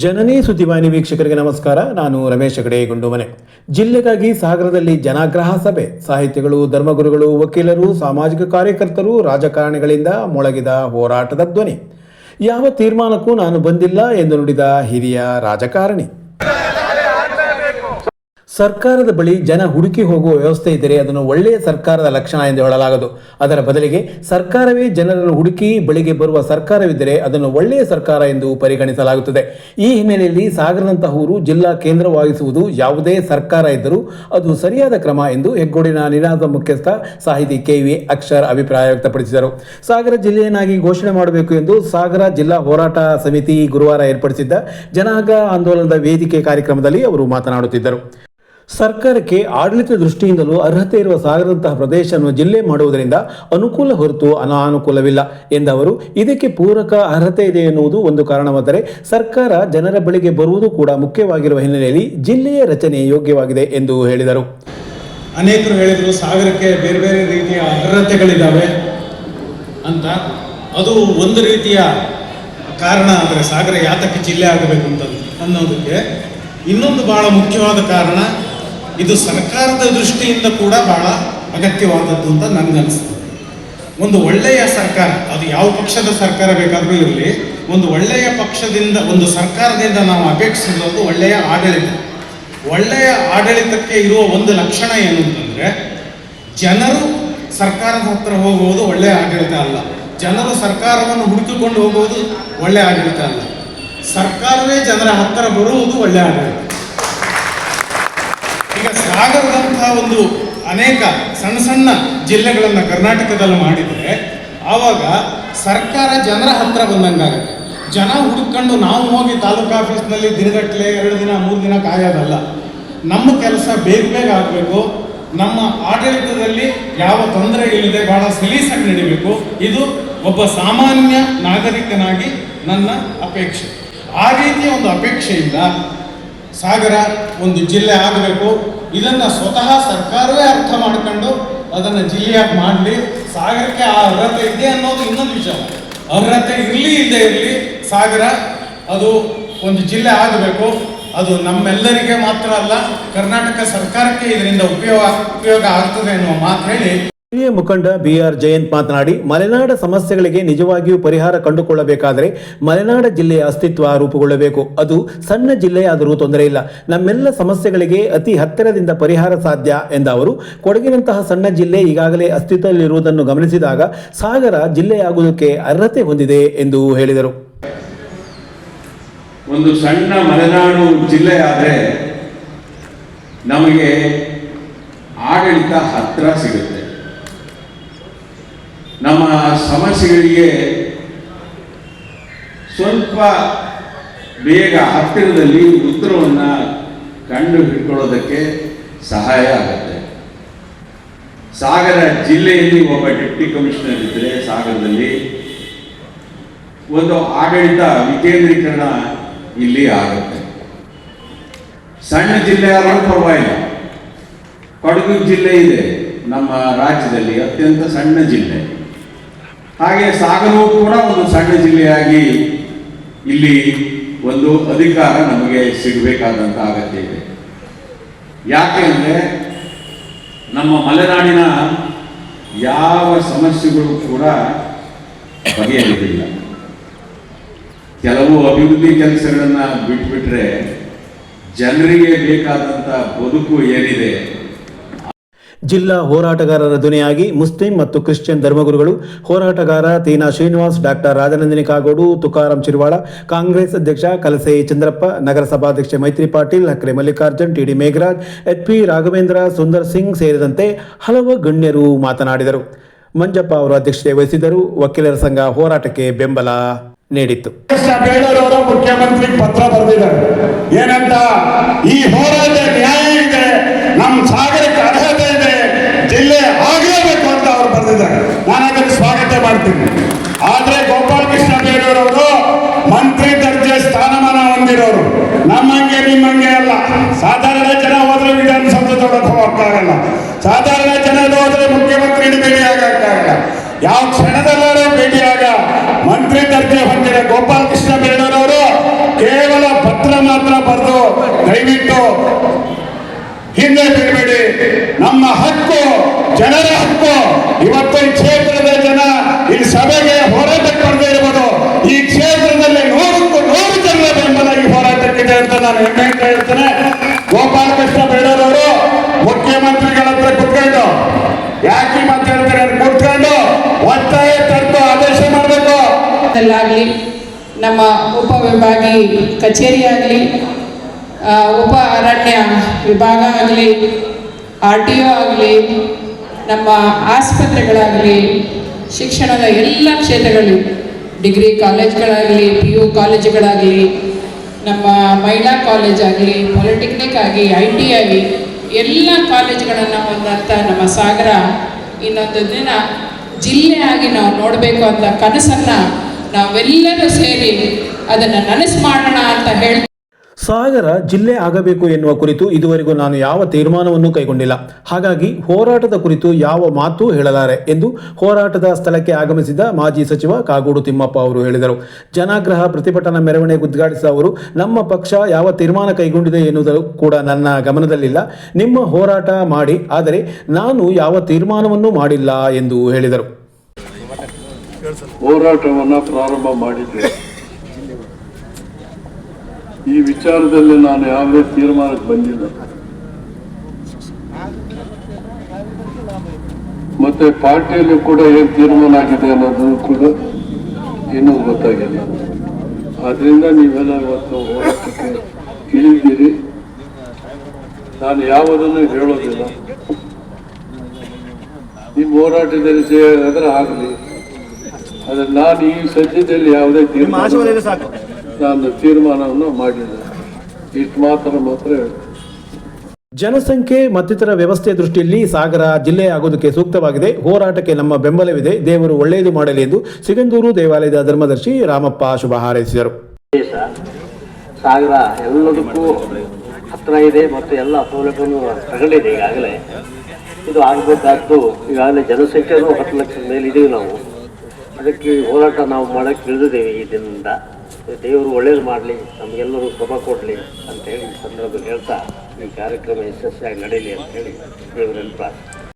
ಜನನಿ ಸುದ್ದಿವಾಹಿನಿ ವೀಕ್ಷಕರಿಗೆ ನಮಸ್ಕಾರ. ನಾನು ರಮೇಶ್ ಹೆಗಡೆ ಗುಂಡುಮನೆ. ಜಿಲ್ಲೆಗಾಗಿ ಸಾಗರದಲ್ಲಿ ಜನಾಗ್ರಹ ಸಭೆ. ಸಾಹಿತಿಗಳು, ಧರ್ಮಗುರುಗಳು, ವಕೀಲರು, ಸಾಮಾಜಿಕ ಕಾರ್ಯಕರ್ತರು, ರಾಜಕಾರಣಿಗಳಿಂದ ಮೊಳಗಿದ ಹೋರಾಟದ ಧ್ವನಿ. ಯಾವ ತೀರ್ಮಾನಕ್ಕೂ ನಾನು ಬಂದಿಲ್ಲ ಎಂದು ನುಡಿದ ಹಿರಿಯ ರಾಜಕಾರಣಿ. ಸರ್ಕಾರದ ಬಳಿ ಜನ ಹುಡುಕಿ ಹೋಗುವ ವ್ಯವಸ್ಥೆ ಇದ್ದರೆ ಅದನ್ನು ಒಳ್ಳೆಯ ಸರ್ಕಾರದ ಲಕ್ಷಣ ಎಂದು ಹೇಳಲಾಗದು. ಅದರ ಬದಲಿಗೆ ಸರ್ಕಾರವೇ ಜನರನ್ನು ಹುಡುಕಿ ಬಳಿಗೆ ಬರುವ ಸರ್ಕಾರವಿದ್ದರೆ ಅದನ್ನು ಒಳ್ಳೆಯ ಸರ್ಕಾರ ಎಂದು ಪರಿಗಣಿಸಲಾಗುತ್ತದೆ. ಈ ಹಿನ್ನೆಲೆಯಲ್ಲಿ ಸಾಗರದಂತಹ ಊರು ಜಿಲ್ಲಾ ಕೇಂದ್ರವಾಗಿಸುವುದು ಯಾವುದೇ ಸರ್ಕಾರ ಇದ್ದರೂ ಅದು ಸರಿಯಾದ ಕ್ರಮ ಎಂದು ಹೆಗ್ಗೋಡಿನ ನಿನಾದ ಮುಖ್ಯಸ್ಥ ಸಾಹಿತಿ KV ಅಕ್ಷರ್ ಅಭಿಪ್ರಾಯ ವ್ಯಕ್ತಪಡಿಸಿದರು. ಸಾಗರ ಜಿಲ್ಲೆಯನ್ನಾಗಿ ಘೋಷಣೆ ಮಾಡಬೇಕು ಎಂದು ಸಾಗರ ಜಿಲ್ಲಾ ಹೋರಾಟ ಸಮಿತಿ ಗುರುವಾರ ಏರ್ಪಡಿಸಿದ್ದ ಜನಾಗ್ರಹ ಆಂದೋಲನದ ವೇದಿಕೆ ಕಾರ್ಯಕ್ರಮದಲ್ಲಿ ಅವರು ಮಾತನಾಡುತ್ತಿದ್ದರು. ಸರ್ಕಾರಕ್ಕೆ ಆಡಳಿತ ದೃಷ್ಟಿಯಿಂದಲೂ ಅರ್ಹತೆ ಇರುವ ಸಾಗರದಂತಹ ಪ್ರದೇಶವನ್ನು ಜಿಲ್ಲೆ ಮಾಡುವುದರಿಂದ ಅನುಕೂಲ ಹೊರತು ಅನಾನುಕೂಲವಿಲ್ಲ ಎಂದವರು, ಇದಕ್ಕೆ ಪೂರಕ ಅರ್ಹತೆ ಇದೆ ಎನ್ನುವುದು ಒಂದು ಕಾರಣವಾದರೆ ಸರ್ಕಾರ ಜನರ ಬಳಿಗೆ ಬರುವುದು ಕೂಡ ಮುಖ್ಯವಾಗಿರುವ ಹಿನ್ನೆಲೆಯಲ್ಲಿ ಜಿಲ್ಲೆಯ ರಚನೆ ಯೋಗ್ಯವಾಗಿದೆ ಎಂದು ಹೇಳಿದರು. ಅನೇಕರು ಹೇಳಿದರು ಸಾಗರಕ್ಕೆ ಬೇರೆ ಬೇರೆ ರೀತಿಯ ಅರ್ಹತೆಗಳಿದ್ದಾವೆ ಅಂತ. ಅದು ಒಂದು ರೀತಿಯ ಕಾರಣ. ಆದರೆ ಸಾಗರ ಯಾತಕ್ಕೆ ಜಿಲ್ಲೆ ಆಗಬೇಕು ಅಂತ ಅನ್ನೋದಕ್ಕೆ ಇನ್ನೊಂದು ಬಹಳ ಮುಖ್ಯವಾದ ಕಾರಣ, ಇದು ಸರ್ಕಾರದ ದೃಷ್ಟಿಯಿಂದ ಕೂಡ ಬಹಳ ಅಗತ್ಯವಾದದ್ದು ಅಂತ ನನಗನ್ನಿಸ್ತದೆ. ಒಂದು ಒಳ್ಳೆಯ ಸರ್ಕಾರ, ಅದು ಯಾವ ಪಕ್ಷದ ಸರ್ಕಾರ ಬೇಕಾದರೂ ಇರಲಿ, ಒಂದು ಒಳ್ಳೆಯ ಪಕ್ಷದಿಂದ, ಒಂದು ಸರ್ಕಾರದಿಂದ ನಾವು ಅಪೇಕ್ಷಿಸೋದು ಒಳ್ಳೆಯ ಆಡಳಿತ. ಒಳ್ಳೆಯ ಆಡಳಿತಕ್ಕೆ ಇರುವ ಒಂದು ಲಕ್ಷಣ ಏನು ಅಂತಂದರೆ, ಜನರು ಸರ್ಕಾರದ ಹತ್ರ ಹೋಗುವುದು ಒಳ್ಳೆಯ ಆಡಳಿತ ಅಲ್ಲ, ಜನರು ಸರ್ಕಾರವನ್ನು ಹುಡುಕಿಕೊಂಡು ಹೋಗುವುದು ಒಳ್ಳೆಯ ಆಡಳಿತ ಅಲ್ಲ, ಸರ್ಕಾರವೇ ಜನರ ಹತ್ತಿರ ಬರುವುದು ಒಳ್ಳೆಯ ಆಡಳಿತ. ಈಗ ಸಾಗರದಂತಹ ಒಂದು ಅನೇಕ ಸಣ್ಣ ಸಣ್ಣ ಜಿಲ್ಲೆಗಳನ್ನು ಕರ್ನಾಟಕದಲ್ಲಿ ಮಾಡಿದರೆ ಆವಾಗ ಸರ್ಕಾರ ಜನರ ಹತ್ರ ಬಂದಂಗಾಗುತ್ತೆ. ಜನ ಹುಡುಕೊಂಡು ನಾವು ಹೋಗಿ ತಾಲೂಕು ಆಫೀಸ್ನಲ್ಲಿ ದಿನಗಟ್ಟಲೆ 2 ದಿನ 3 ದಿನ ಕಾಯೋದಲ್ಲ. ನಮ್ಮ ಕೆಲಸ ಬೇಗ ಬೇಗ ಆಗಬೇಕು. ನಮ್ಮ ಆಡಳಿತದಲ್ಲಿ ಯಾವ ತೊಂದರೆ ಇಲ್ಲದೆ ಬಹಳ ಸಲೀಸಾಗಿ ನಡಿಬೇಕು. ಇದು ಒಬ್ಬ ಸಾಮಾನ್ಯ ನಾಗರಿಕನಾಗಿ ನನ್ನ ಅಪೇಕ್ಷೆ. ಆ ರೀತಿಯ ಒಂದು ಅಪೇಕ್ಷೆಯಿಂದ ಸಾಗರ ಒಂದು ಜಿಲ್ಲೆ ಆಗಬೇಕು. ಇದನ್ನು ಸ್ವತಃ ಸರ್ಕಾರವೇ ಅರ್ಥ ಮಾಡಿಕೊಂಡು ಅದನ್ನು ಜಿಲ್ಲೆಯಾಗಿ ಮಾಡಲಿ. ಸಾಗರಕ್ಕೆ ಆ ಅರ್ಹತೆ ಇದೆ ಅನ್ನೋದು ಇನ್ನೊಂದು ವಿಚಾರ. ಅರ್ಹತೆ ಇರಲಿ ಇಲ್ಲದೆ ಇರಲಿ, ಸಾಗರ ಅದು ಒಂದು ಜಿಲ್ಲೆ ಆಗಬೇಕು. ಅದು ನಮ್ಮೆಲ್ಲರಿಗೆ ಮಾತ್ರ ಅಲ್ಲ, ಕರ್ನಾಟಕ ಸರ್ಕಾರಕ್ಕೆ ಇದರಿಂದ ಉಪಯೋಗ ಆಗ್ತದೆ ಎನ್ನುವ ಮಾತು ಹೇಳಿ ಹಿರಿಯ ಮುಖಂಡ BR ಜಯಂತ್ ಮಾತನಾಡಿ, ಮಲೆನಾಡ ಸಮಸ್ಯೆಗಳಿಗೆ ನಿಜವಾಗಿಯೂ ಪರಿಹಾರ ಕಂಡುಕೊಳ್ಳಬೇಕಾದರೆ ಮಲೆನಾಡ ಜಿಲ್ಲೆಯ ಅಸ್ತಿತ್ವ ರೂಪುಗೊಳ್ಳಬೇಕು. ಅದು ಸಣ್ಣ ಜಿಲ್ಲೆಯಾದರೂ ತೊಂದರೆ ಇಲ್ಲ, ನಮ್ಮೆಲ್ಲ ಸಮಸ್ಯೆಗಳಿಗೆ ಅತಿ ಹತ್ತಿರದಿಂದ ಪರಿಹಾರ ಸಾಧ್ಯ ಎಂದ ಅವರು, ಕೊಡಗಿನಂತಹ ಸಣ್ಣ ಜಿಲ್ಲೆ ಈಗಾಗಲೇ ಅಸ್ತಿತ್ವದಲ್ಲಿರುವುದನ್ನು ಗಮನಿಸಿದಾಗ ಸಾಗರ ಜಿಲ್ಲೆಯಾಗುವುದಕ್ಕೆ ಅರ್ಹತೆ ಹೊಂದಿದೆ ಎಂದು ಹೇಳಿದರು. ಒಂದು ಸಣ್ಣ ಮಲೆನಾಡು ಜಿಲ್ಲೆ ಆದರೆ ನಮಗೆ ಆಡಳಿತ ಹತ್ತಿರ ಸಿಗುತ್ತೆ. ನಮ್ಮ ಸಮಸ್ಯೆಗಳಿಗೆ ಸ್ವಲ್ಪ ಬೇಗ ಹತ್ತಿರದಲ್ಲಿ ಉತ್ತರವನ್ನು ಕಂಡು ಹಿಡ್ಕೊಳ್ಳೋದಕ್ಕೆ ಸಹಾಯ ಆಗುತ್ತೆ. ಸಾಗರ ಜಿಲ್ಲೆಯಲ್ಲಿ ಒಬ್ಬ ಡೆಪ್ಟಿ ಕಮಿಷನರ್ ಇದ್ದರೆ ಸಾಗರದಲ್ಲಿ ಒಂದು ಆಡಳಿತ ವಿಕೇಂದ್ರೀಕರಣ ಇಲ್ಲಿ ಆಗುತ್ತೆ. ಸಣ್ಣ ಜಿಲ್ಲೆ ಆದರೂ ಪರವಾಗಿಲ್ಲ. ಕೊಡಗು ಜಿಲ್ಲೆ ಇದೆ ನಮ್ಮ ರಾಜ್ಯದಲ್ಲಿ, ಅತ್ಯಂತ ಸಣ್ಣ ಜಿಲ್ಲೆ. ಹಾಗೆ ಸಾಗರವೂ ಕೂಡ ಒಂದು ಸಣ್ಣ ಜಿಲ್ಲೆಯಾಗಿ ಇಲ್ಲಿ ಒಂದು ಅಧಿಕಾರ ನಮಗೆ ಸಿಗಬೇಕಾದಂಥ ಅಗತ್ಯ ಇದೆ. ಯಾಕೆ ಅಂದರೆ ನಮ್ಮ ಮಲೆನಾಡಿನ ಯಾವ ಸಮಸ್ಯೆಗಳು ಕೂಡ ಬಗೆಹರಿದಿಲ್ಲ. ಕೆಲವು ಅಭಿವೃದ್ಧಿ ಕೆಲಸಗಳನ್ನು ಬಿಟ್ಬಿಟ್ರೆ ಜನರಿಗೆ ಬೇಕಾದಂಥ ಬದುಕು ಏನಿದೆ. ಜಿಲ್ಲಾ ಹೋರಾಟಗಾರರ ಧ್ವನಿಯಾಗಿ ಮುಸ್ಲಿಂ ಮತ್ತು ಕ್ರಿಶ್ಚಿಯನ್ ಧರ್ಮಗುರುಗಳು, ಹೋರಾಟಗಾರ ತೀನಾ ಶ್ರೀನಿವಾಸ್, ಡಾಕ್ಟರ್ ರಾಜನಂದಿನಿ ಕಾಗೋಡು, ತುಕಾರಾಂ ಚಿರವಾಳ, ಕಾಂಗ್ರೆಸ್ ಅಧ್ಯಕ್ಷ ಕಲಸೆ ಚಂದ್ರಪ್ಪ, ನಗರಸಭಾಧ್ಯಕ್ಷ ಮೈತ್ರಿ ಪಾಟೀಲ್, ಹಕ್ರೆ ಮಲ್ಲಿಕಾರ್ಜುನ್, TD ಮೇಘರಾಜ್, HP ರಾಘವೇಂದ್ರ, ಸುಂದರ್ ಸಿಂಗ್ ಸೇರಿದಂತೆ ಹಲವು ಗಣ್ಯರು ಮಾತನಾಡಿದರು. ಮಂಜಪ್ಪ ಅವರು ಅಧ್ಯಕ್ಷತೆ ವಹಿಸಿದರು. ವಕೀಲರ ಸಂಘ ಹೋರಾಟಕ್ಕೆ ಬೆಂಬಲ ನೀಡಿತ್ತು. ಬೇಡೂರವರು ಮುಖ್ಯಮಂತ್ರಿ ಪತ್ರ ಬರೆದಿದ್ದಾರೆ. ಏನಂತ? ಈ ಹೋರಾಟ ನ್ಯಾಯ ಇದೆ, ನಮ್ಮ ಸಾಗರಕ್ಕೆ ಅರ್ಹತೆ ಇದೆ, ಜಿಲ್ಲೆ ಆಗಲೇಬೇಕು ಅಂತ ಅವರು ಬರೆದಿದ್ದಾರೆ. ನಾನು ಅದಕ್ಕೆ ಸ್ವಾಗತ ಮಾಡ್ತೀನಿ. ಆದರೆ ಗೋಪಾಲಕೃಷ್ಣ ಬೇಡೂರವರು ಮಂತ್ರಿ ದರ್ಜೆ ಸ್ಥಾನಮಾನ ಹೊಂದಿರೋರು, ನಮ್ಮಂಗೆ ನಿಮ್ಮಂಗೆ ಅಲ್ಲ. ಸಾಧಾರಣ ಜನ ಹೋದ್ರೆ ವಿಧಾನಸೌಧದೊಳಗೆ ಹೋಗಕ್ಕಾಗಲ್ಲ, ಸಾಧಾರಣ ಜನ ಹೋದ್ರೆ ಮುಖ್ಯಮಂತ್ರಿ ಭೇಟಿ ಆಗಕ್ಕಾಗಲ್ಲ. ಯಾವ ಕ್ಷಣದಲ್ಲಾದ್ರೂ ಭೇಟಿಯಾಗ ಮಂತ್ರಿ ದರ್ಜೆ ಹೊಂದಿದ ಗೋಪಾಲಕೃಷ್ಣ ಬೇಡೂರವರು ಕೇವಲ ದಯವಿಟ್ಟು ಹಿಂದೆ ಬಿಡಬೇಡಿ. ನಮ್ಮ ಹಕ್ಕು, ಜನರ ಹಕ್ಕು. ಇವತ್ತು ಈ ಕ್ಷೇತ್ರದ ಜನ ಈ ಸಭೆಗೆ ಹೋರಾಟಕ್ಕೆ ಬರದೇ ಇರ್ಬೋದು, ಈ ಕ್ಷೇತ್ರದಲ್ಲಿ 100ಕ್ಕೂ 100 ಜನರ ಬೆಂಬಲ ಈ ಹೋರಾಟಕ್ಕಿದೆ ಅಂತ ನಾನು ಹೆಮ್ಮೆಯಿಂದ ಹೇಳ್ತೇನೆ. ಗೋಪಾಲಕೃಷ್ಣ ಬೇಡರವರು ಮುಖ್ಯಮಂತ್ರಿಗಳ ಹತ್ರ ಕುತ್ಕೊಂಡು ಯಾಕೆ ಮಾತಾಡ್ತಾರೆ ಅಂತ ಕೂತ್ಕೊಂಡು ಒತ್ತಾಯ ತರ್ತು ಆದೇಶ ಮಾಡಬೇಕು. ಆಗಲಿ, ನಮ್ಮ ಉಪವಿಭಾಗಿ ಕಚೇರಿ ಆಗಲಿ, ಉಪ ಅರಣ್ಯ ವಿಭಾಗ ಆಗಲಿ, RTO ಆಗಲಿ, ನಮ್ಮ ಆಸ್ಪತ್ರೆಗಳಾಗಲಿ, ಶಿಕ್ಷಣದ ಎಲ್ಲ ಕ್ಷೇತ್ರಗಳು, ಡಿಗ್ರಿ ಕಾಲೇಜ್ಗಳಾಗಲಿ, PU ಕಾಲೇಜುಗಳಾಗಲಿ, ನಮ್ಮ ಮಹಿಳಾ ಕಾಲೇಜ್ ಆಗಲಿ, ಪಾಲಿಟೆಕ್ನಿಕ್ ಆಗಿ, ITI ಎಲ್ಲ ಕಾಲೇಜುಗಳನ್ನು ಹೊಂದಂಥ ನಮ್ಮ ಸಾಗರ ಇನ್ನೊಂದು ದಿನ ಜಿಲ್ಲೆಯಾಗಿ ನಾವು ನೋಡಬೇಕು ಅಂತ ಕನಸನ್ನು ನಾವೆಲ್ಲರೂ ಸೇರಿ ಅದನ್ನು ನನಸು ಮಾಡೋಣ ಅಂತ ಹೇಳಿ ಸಾಗರ ಜಿಲ್ಲೆ ಆಗಬೇಕು ಎನ್ನುವ ಕುರಿತು ಇದುವರೆಗೂ ನಾನು ಯಾವ ತೀರ್ಮಾನವನ್ನು ಕೈಗೊಂಡಿಲ್ಲ. ಹಾಗಾಗಿ ಹೋರಾಟದ ಕುರಿತು ಯಾವ ಮಾತು ಹೇಳಲಾರೆ ಎಂದು ಹೋರಾಟದ ಸ್ಥಳಕ್ಕೆ ಆಗಮಿಸಿದ ಮಾಜಿ ಸಚಿವ ಕಾಗೋಡು ತಿಮ್ಮಪ್ಪ ಅವರು ಹೇಳಿದರು. ಜನಾಗ್ರಹ ಪ್ರತಿಭಟನಾ ಮೆರವಣಿಗೆ ಉದ್ಘಾಟಿಸಿದ ಅವರು, ನಮ್ಮ ಪಕ್ಷ ಯಾವ ತೀರ್ಮಾನ ಕೈಗೊಂಡಿದೆ ಎನ್ನುವುದು ಕೂಡ ನನ್ನ ಗಮನದಲ್ಲಿಲ್ಲ. ನಿಮ್ಮ ಹೋರಾಟ ಮಾಡಿ, ಆದರೆ ನಾನು ಯಾವ ತೀರ್ಮಾನವನ್ನು ಮಾಡಿಲ್ಲ ಎಂದು ಹೇಳಿದರು. ಹೋರಾಟವನ್ನು ಪ್ರಾರಂಭ ಮಾಡಿದ್ದೆ. ಈ ವಿಚಾರದಲ್ಲಿ ನಾನು ಯಾವುದೇ ತೀರ್ಮಾನಕ್ಕೆ ಬಂದಿಲ್ಲ. ಮತ್ತೆ ಪಾರ್ಟಿಯಲ್ಲಿ ಕೂಡ ಏನು ತೀರ್ಮಾನ ಆಗಿದೆ ಅನ್ನೋದು ಕೂಡ ಇನ್ನೂ ಗೊತ್ತಾಗಿಲ್ಲ. ಆದ್ರಿಂದ ನೀವೆಲ್ಲ ಇವತ್ತು ಹೋರಾಟಕ್ಕೆ ಇಳಿದಿರಿ. ನಾನು ಯಾವುದನ್ನು ಹೇಳೋದಿಲ್ಲ. ನಿಮ್ಮ ಹೋರಾಟದಲ್ಲಿ ಜಯ ಆದರೆ ಆಗಲಿ, ಆದರೆ ನಾನು ಈ ಸದ್ಯದಲ್ಲಿ ಯಾವುದೇ ನಾನು ತೀರ್ಮಾನವನ್ನು ಮಾಡಿಲ್ಲ. ಇಷ್ಟು ಮಾತ್ರ ಹೇಳ್ತೀನಿ. ಜನಸಂಖ್ಯೆ ಮತ್ತಿತರ ವ್ಯವಸ್ಥೆ ದೃಷ್ಟಿಯಲ್ಲಿ ಸಾಗರ ಜಿಲ್ಲೆ ಆಗೋದಕ್ಕೆ ಸೂಕ್ತವಾಗಿದೆ. ಹೋರಾಟಕ್ಕೆ ನಮ್ಮ ಬೆಂಬಲವಿದೆ. ದೇವರು ಒಳ್ಳೆಯದು ಮಾಡಲಿ ಎಂದು ಸಿಗಂದೂರು ದೇವಾಲಯದ ಧರ್ಮದರ್ಶಿ ರಾಮಪ್ಪ ಶುಭ ಹಾರೈಸಿದರು. ಸಾಗರ ಎಲ್ಲದಕ್ಕೂ ಹತ್ರ ಇದೆ ಮತ್ತು ಎಲ್ಲ ಸೌಲಭ್ಯವನ್ನು ತಗೊಂಡಿದೆ. ಈಗಾಗಲೇ ಇದು ಆಗಬೇಕಾದ್ದು. ಈಗಾಗಲೇ ಜನಸಂಖ್ಯೆನೂ 10 ಲಕ್ಷದ ಮೇಲೆ ಇದ್ದೀವಿ ನಾವು. ಅದಕ್ಕೆ ಹೋರಾಟ ನಾವು ಮಾಡೋಕ್ಕೆ ಇಳಿದಿದ್ದೇವೆ. ಈ ದಿನದಿಂದ ದೇವರು ಒಳ್ಳೇದು ಮಾಡಲಿ, ನಮಗೆಲ್ಲರೂ ಶುಭ ಕೊಡಲಿ ಅಂತ ಹೇಳಿ ಈ ಸಂದರ್ಭದಲ್ಲಿ ಹೇಳ್ತಾ ಈ ಕಾರ್ಯಕ್ರಮ ಯಶಸ್ವಿಯಾಗಿ ನಡೀಲಿ ಅಂತ ಹೇಳಿ ದೇವರಲ್ಲಿ ಪ್ರಾರ್ಥನೆ.